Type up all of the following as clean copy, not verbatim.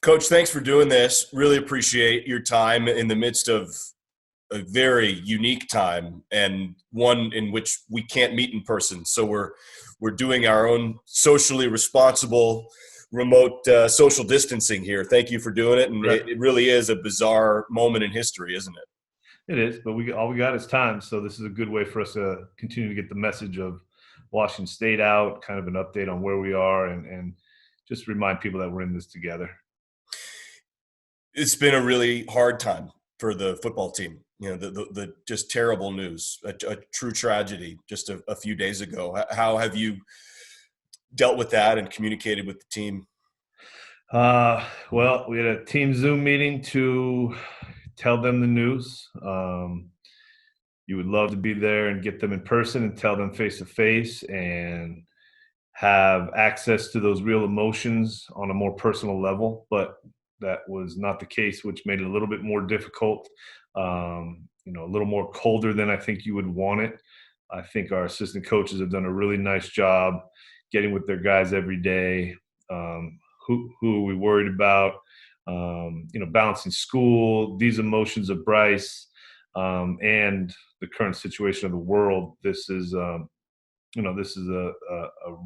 Coach, thanks for doing this. Really appreciate your time in the midst of a very unique time and one in which we can't meet in person. So we're doing our own socially responsible remote social distancing here. Thank you for doing it. And Right. it really is a bizarre moment in history, isn't it? It is, but all we got is time. So this is a good way for us to continue to get the message of Washington State out, kind of an update on where we are, and just remind people that we're in this together. It's been a really hard time for the football team. You know, the just terrible news, a true tragedy just a few days ago. How have you dealt with that and communicated with the team? Well, we had a team Zoom meeting to tell them the news. You would love to be there and get them in person and tell them face to face and have access to those real emotions on a more personal level, but that was not the case, which made it a little bit more difficult. A little more colder than I think you would want it. I think our assistant coaches have done a really nice job getting with their guys every day. Who are we worried about? Balancing school, these emotions of Bryce, and the current situation of the world. This is a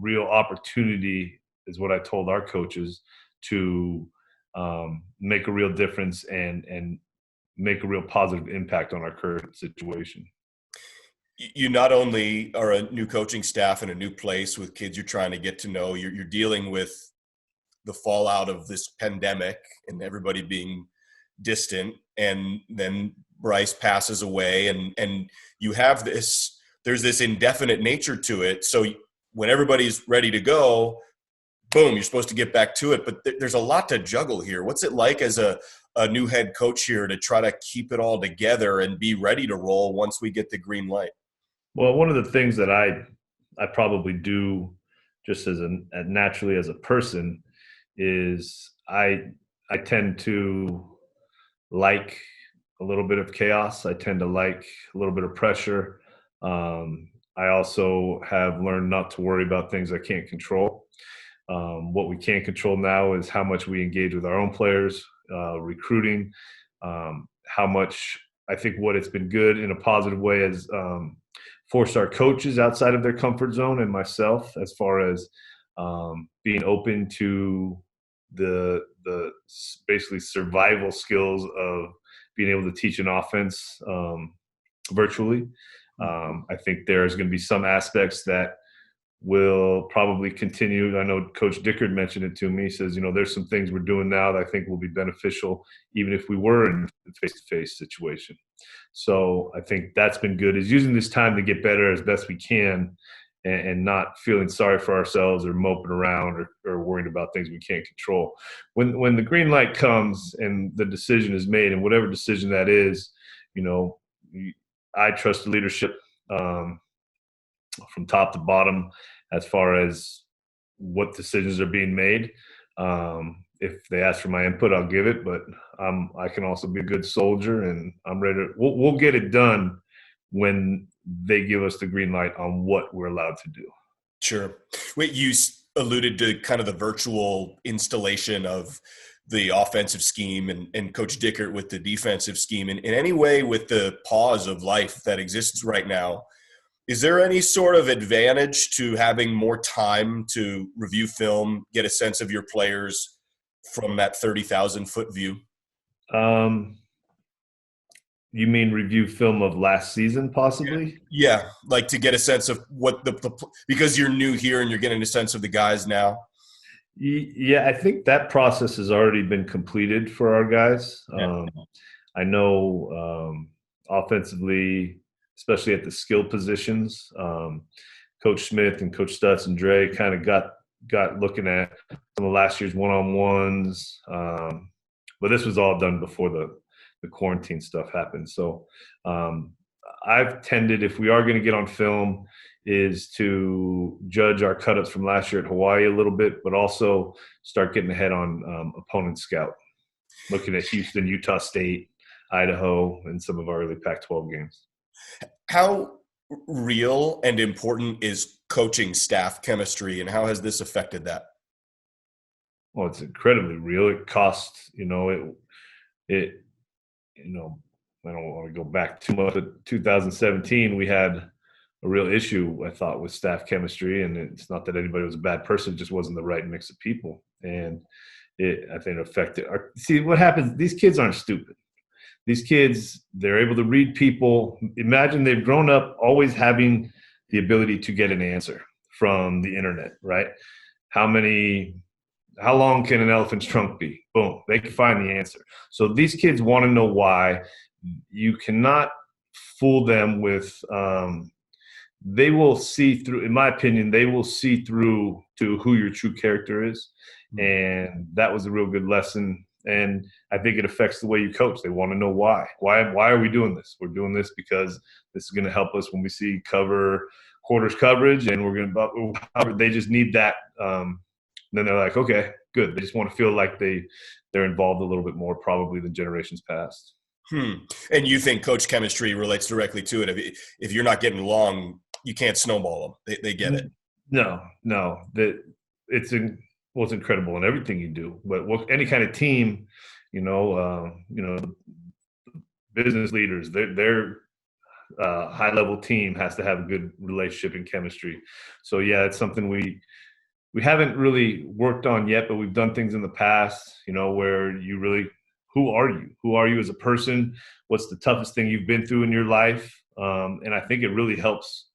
real opportunity, is what I told our coaches, to make a real difference and make a real positive impact on our current situation. You not only are a new coaching staff in a new place with kids you're trying to get to know, you're dealing with the fallout of this pandemic and everybody being distant, and then Bryce passes away, and you have there's this indefinite nature to it. So when everybody's ready to go, boom, you're supposed to get back to it. But there's a lot to juggle here. What's it like as a new head coach here to try to keep it all together and be ready to roll once we get the green light? Well, one of the things that I probably do just as naturally as a person is I tend to like a little bit of chaos. I tend to like a little bit of pressure. I also have learned not to worry about things I can't control. What we can control now is how much we engage with our own players, recruiting, how much I think what it's been good in a positive way is forced our coaches outside of their comfort zone and myself as far as being open to the basically survival skills of being able to teach an offense virtually. I think there's going to be some aspects that will probably continue. I know Coach Dickard mentioned it to me. He says, there's some things we're doing now that I think will be beneficial even if we were in a face-to-face situation. So I think that's been good, is using this time to get better as best we can and not feeling sorry for ourselves or moping around or worrying about things we can't control. When the green light comes and the decision is made, and whatever decision that is, I trust the leadership from top to bottom as far as what decisions are being made. If they ask for my input, I'll give it, but I can also be a good soldier, and I'm ready. We'll get it done when they give us the green light on what we're allowed to do. Sure. Wait, you alluded to kind of the virtual installation of the offensive scheme and Coach Dickert with the defensive scheme. In any way, with the pause of life that exists right now, is there any sort of advantage to having more time to review film, get a sense of your players from that 30,000-foot view? You mean review film of last season, possibly? Yeah, like to get a sense of what because you're new here and you're getting a sense of the guys now. Yeah, I think that process has already been completed for our guys. Yeah. I know offensively, especially at the skill positions, Coach Smith and Coach Stutz and Dre kind of got looking at some of last year's one-on-ones. But this was all done before the quarantine stuff happened. So I've tended, if we are going to get on film, is to judge our cut-ups from last year at Hawaii a little bit, but also start getting ahead on opponent scout, looking at Houston, Utah State, Idaho, and some of our early Pac-12 games. How real and important is coaching staff chemistry, and how has this affected that? Well, it's incredibly real. It costs, it, you know, I don't want to go back too much, but 2017, we had a real issue, I thought, with staff chemistry. And it's not that anybody was a bad person, it just wasn't the right mix of people. And I think it affected see what happens. These kids aren't stupid. These kids, they're able to read people. Imagine they've grown up always having the ability to get an answer from the internet, right? How many how long can an elephant's trunk be? Boom, they can find the answer. So these kids want to know why. You cannot fool them with they will see through, in my opinion, they will see through to who your true character is. And that was a real good lesson. And I think it affects the way you coach. They want to know why. Why are we doing this? We're doing this because this is going to help us when we see quarters coverage, and we're going to. They just need that. Then they're like, okay, good. They just want to feel like they're involved a little bit more, probably than generations past. And you think coach chemistry relates directly to it? If you're not getting along, you can't snowball them. They get it. No. It's incredible in everything you do. But any kind of team, business leaders, their high level team has to have a good relationship and chemistry. So yeah, it's something we haven't really worked on yet, but we've done things in the past, where you really, who are you? Who are you as a person? What's the toughest thing you've been through in your life? And I think it really helps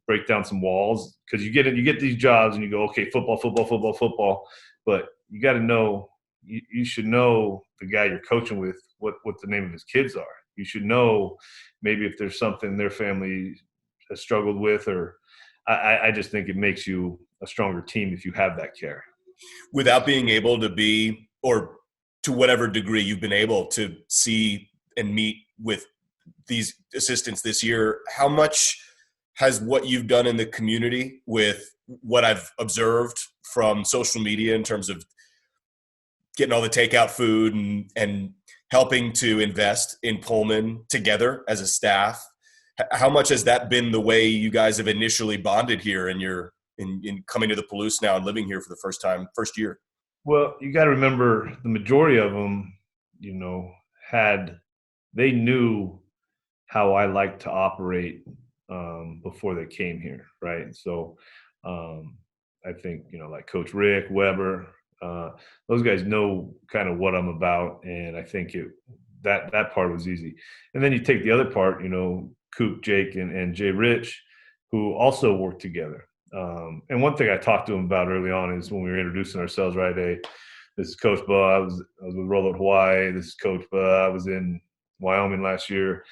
break down some walls, because you get these jobs and you go, okay, football, but you got to know, you should know the guy you're coaching with, what the name of his kids are. You should know maybe if there's something their family has struggled with, or I just think it makes you a stronger team if you have that care. Without being able to be, or to whatever degree you've been able to see and meet with these assistants this year, how much has what you've done in the community with what I've observed from social media in terms of getting all the takeout food and helping to invest in Pullman together as a staff, how much has that been the way you guys have initially bonded here in coming to the Palouse now and living here for the first year? Well, you got to remember, the majority of them, they knew how I like to operate before they came here, right? So I think, like Coach Rick, Weber, those guys know kind of what I'm about, and I think that part was easy. And then you take the other part, Coop, Jake, and Jay Rich, who also work together. And one thing I talked to him about early on is when we were introducing ourselves, right? Hey, this is Coach Bud. I was with Rolovich, Hawaii. This is Coach Bud. I was in Wyoming last year.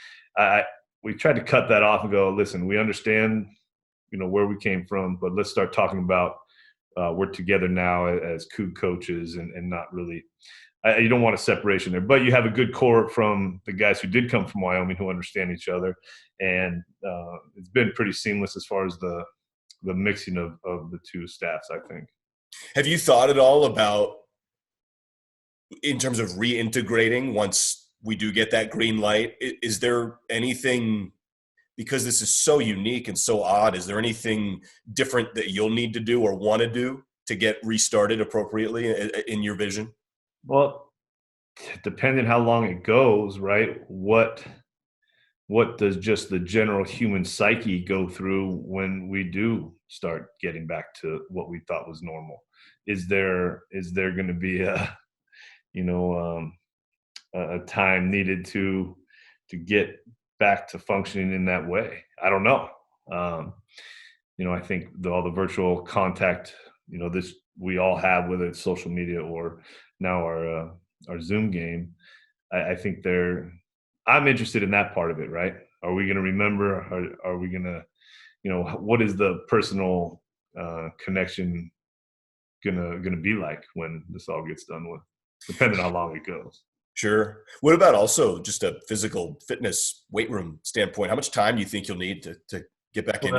We tried to cut that off and go, listen, we understand, where we came from, but let's start talking about we're together now as Cougar coaches, and not really. You don't want a separation there, but you have a good core from the guys who did come from Wyoming who understand each other, and it's been pretty seamless as far as the mixing of the two staffs, I think. Have you thought at all about, in terms of reintegrating once we do get that green light, is there anything, because this is so unique and so odd, is there anything different that you'll need to do or want to do to get restarted appropriately in your vision? Well, depending how long it goes, right? What does just the general human psyche go through when we do start getting back to what we thought was normal? Is there going to be a time needed to get back to functioning in that way? I don't know. I think all the virtual contact, this we all have, whether it's social media or now our Zoom game, I think I'm interested in that part of it, right? Are we going to remember? Are we going to, what is the personal connection gonna be like when this all gets done with, depending on how long it goes? Sure. What about also just a physical fitness weight room standpoint? How much time do you think you'll need to get back in?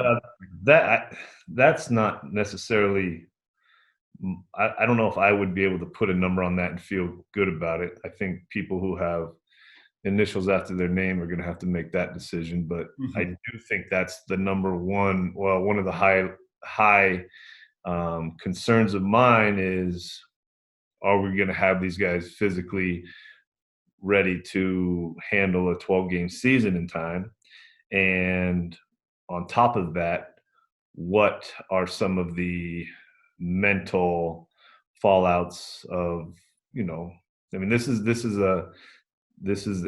That's not necessarily. I don't know if I would be able to put a number on that and feel good about it. I think people who have initials after their name are going to have to make that decision. But I do think that's the number one. Well, one of the high concerns of mine is are we going to have these guys physically ready to handle a 12-game season in time? And on top of that, what are some of the mental fallouts of, I mean, this is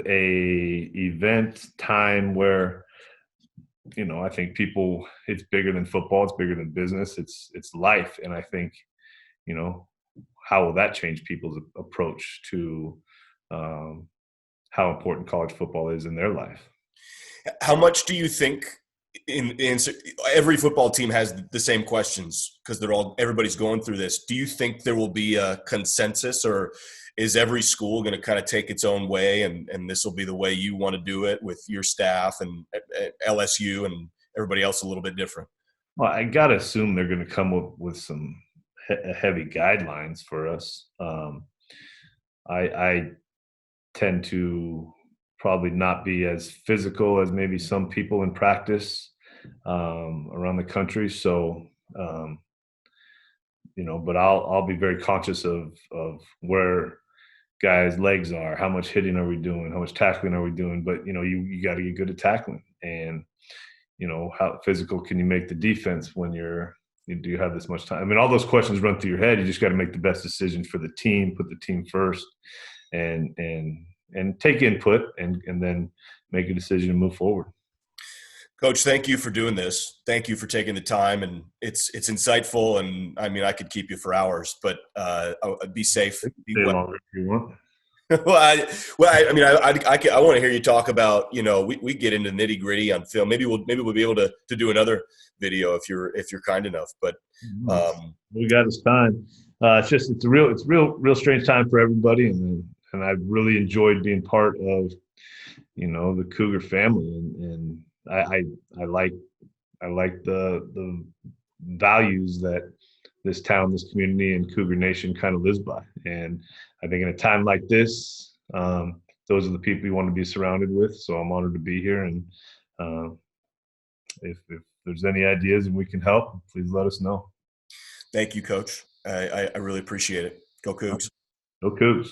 a event time where, I think people, it's bigger than football, it's bigger than business, it's life. And I think, you know, how will that change people's approach to how important college football is in their life? How much do you think in every football team has the same questions because everybody's going through this? Do you think there will be a consensus, or is every school going to kind of take its own way, and this will be the way you want to do it with your staff and LSU and everybody else a little bit different? Well, I got to assume they're going to come up with some heavy guidelines for us. I tend to probably not be as physical as maybe some people in practice around the country. So, but I'll be very conscious of where guys' legs are, how much hitting are we doing, how much tackling are we doing. But you got to get good at tackling, and how physical can you make the defense when you do have this much time? I mean, all those questions run through your head. You just got to make the best decision for the team, put the team first, and take input, and then make a decision and move forward. Coach, thank you for doing this. Thank you for taking the time, and it's insightful. And I mean, I could keep you for hours, but be safe. Be Stay well. longer if you want. I mean, I want to hear you talk about. We get into nitty gritty on film. Maybe we'll be able to do another video if you're kind enough. But we got this time. It's a real strange time for everybody, and I really enjoyed being part of the Cougar family, and I like the values that this town, this community, and Cougar Nation kind of lives by. And I think in a time like this, those are the people you want to be surrounded with. So I'm honored to be here. And if there's any ideas and we can help, please let us know. Thank you, Coach. I really appreciate it. Go Cougs. Go Cougs.